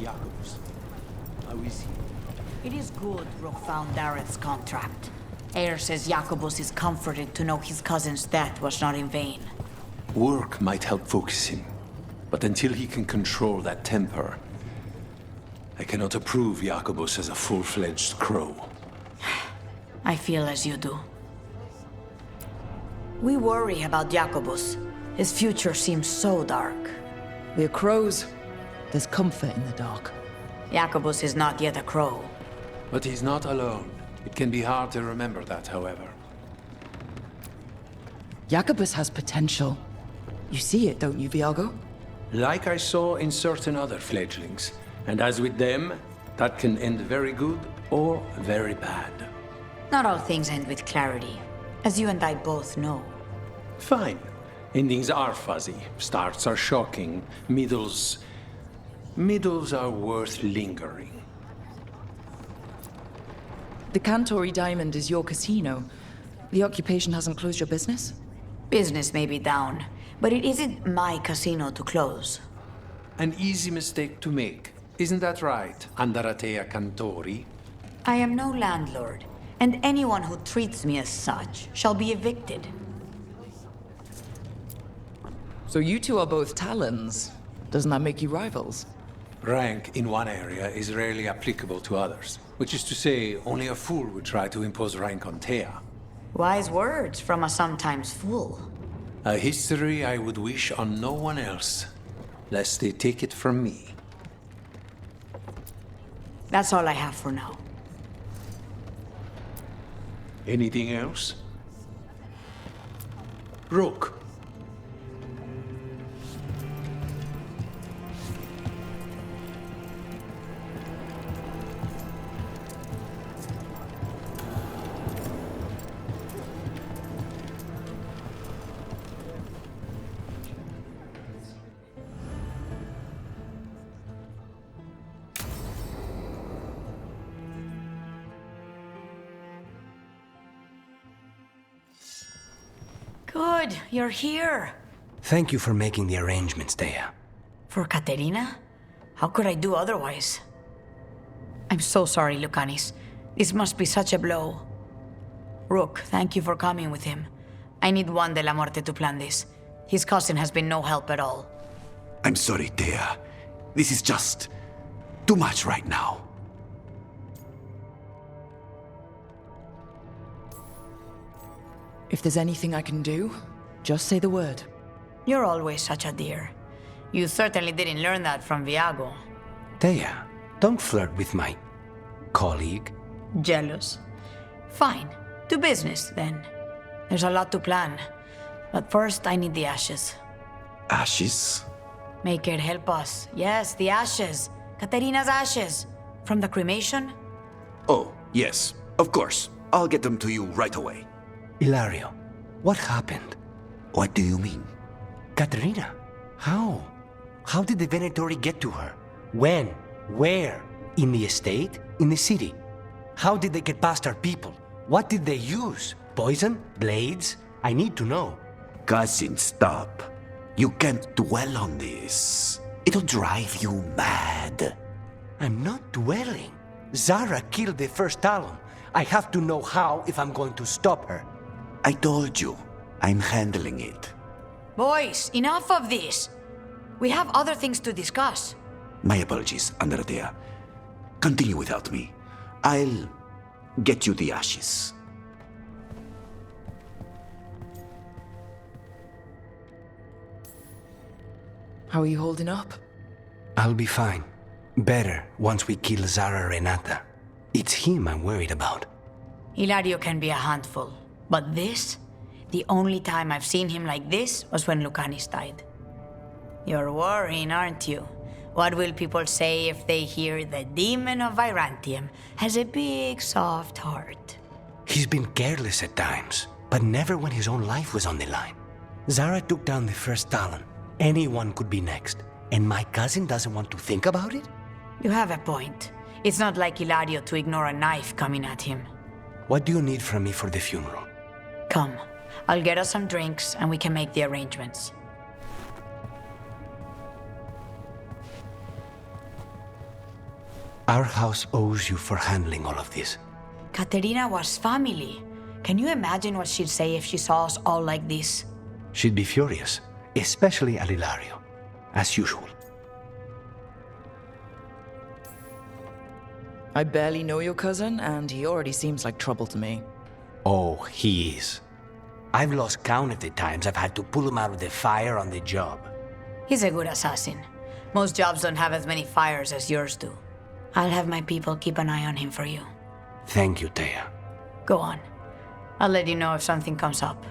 Jacobus. How is he? It is good Rook found Dareth's contract. Eyre says Jacobus is comforted to know his cousin's death was not in vain. Work might help focus him, but until he can control that temper, I cannot approve Jacobus as a full-fledged crow. I feel as you do. We worry about Jacobus. His future seems so dark. We're crows. There's comfort in the dark. Jacobus is not yet a crow. But he's not alone. It can be hard to remember that, however. Jacobus has potential. You see it, don't you, Viago? Like I saw in certain other fledglings. And as with them, that can end very good or very bad. Not all things end with clarity, as you and I both know. Fine. Endings are fuzzy. Starts are shocking. Middles are worth lingering. The Cantori Diamond is your casino. The occupation hasn't closed your business? Business may be down, but it isn't my casino to close. An easy mistake to make. Isn't that right, Andaratea Cantori? I am no landlord, and anyone who treats me as such shall be evicted. So you two are both Talons. Doesn't that make you rivals? Rank in one area is rarely applicable to others. Which is to say, only a fool would try to impose rank on Thea. Wise words from a sometimes fool. A history I would wish on no one else, lest they take it from me. That's all I have for now. Anything else? Rook. Good, you're here. Thank you for making the arrangements, Dea. For Katerina? How could I do otherwise? I'm so sorry, Lucanis. This must be such a blow. Rook, thank you for coming with him. I need Juan de la Muerte to plan this. His cousin has been no help at all. I'm sorry, Dea. This is just too much right now. If there's anything I can do, just say the word. You're always such a dear. You certainly didn't learn that from Viago. Dea, don't flirt with my colleague. Jealous. Fine. To business, then. There's a lot to plan. But first, I need the ashes. Ashes? Make it help us. Yes, the ashes. Katerina's ashes. From the cremation? Oh, yes, of course. I'll get them to you right away. Ilario, what happened? What do you mean? Katerina, how? How did the Venatori get to her? When? Where? In the estate? In the city? How did they get past our people? What did they use? Poison? Blades? I need to know. Cousin, stop. You can't dwell on this. It'll drive you mad. I'm not dwelling. Zara killed the first Talon. I have to know how if I'm going to stop her. I told you, I'm handling it. Boys, enough of this. We have other things to discuss. My apologies, Andaratea. Continue without me. I'll get you the ashes. How are you holding up? I'll be fine. Better once we kill Zara Renata. It's him I'm worried about. Hilario can be a handful. But this? The only time I've seen him like this was when Lucanis died. You're worrying, aren't you? What will people say if they hear the demon of Virantium has a big, soft heart? He's been careless at times, but never when his own life was on the line. Zara took down the first Talon. Anyone could be next. And my cousin doesn't want to think about it? You have a point. It's not like Hilario to ignore a knife coming at him. What do you need from me for the funeral? Come, I'll get us some drinks and we can make the arrangements. Our house owes you for handling all of this. Katerina was family. Can you imagine what she'd say if she saw us all like this? She'd be furious, especially at Ilario, as usual. I barely know your cousin, and he already seems like trouble to me. Oh, he is. I've lost count of the times I've had to pull him out of the fire on the job. He's a good assassin. Most jobs don't have as many fires as yours do. I'll have my people keep an eye on him for you. Thank you, Thea. Go on. I'll let you know if something comes up.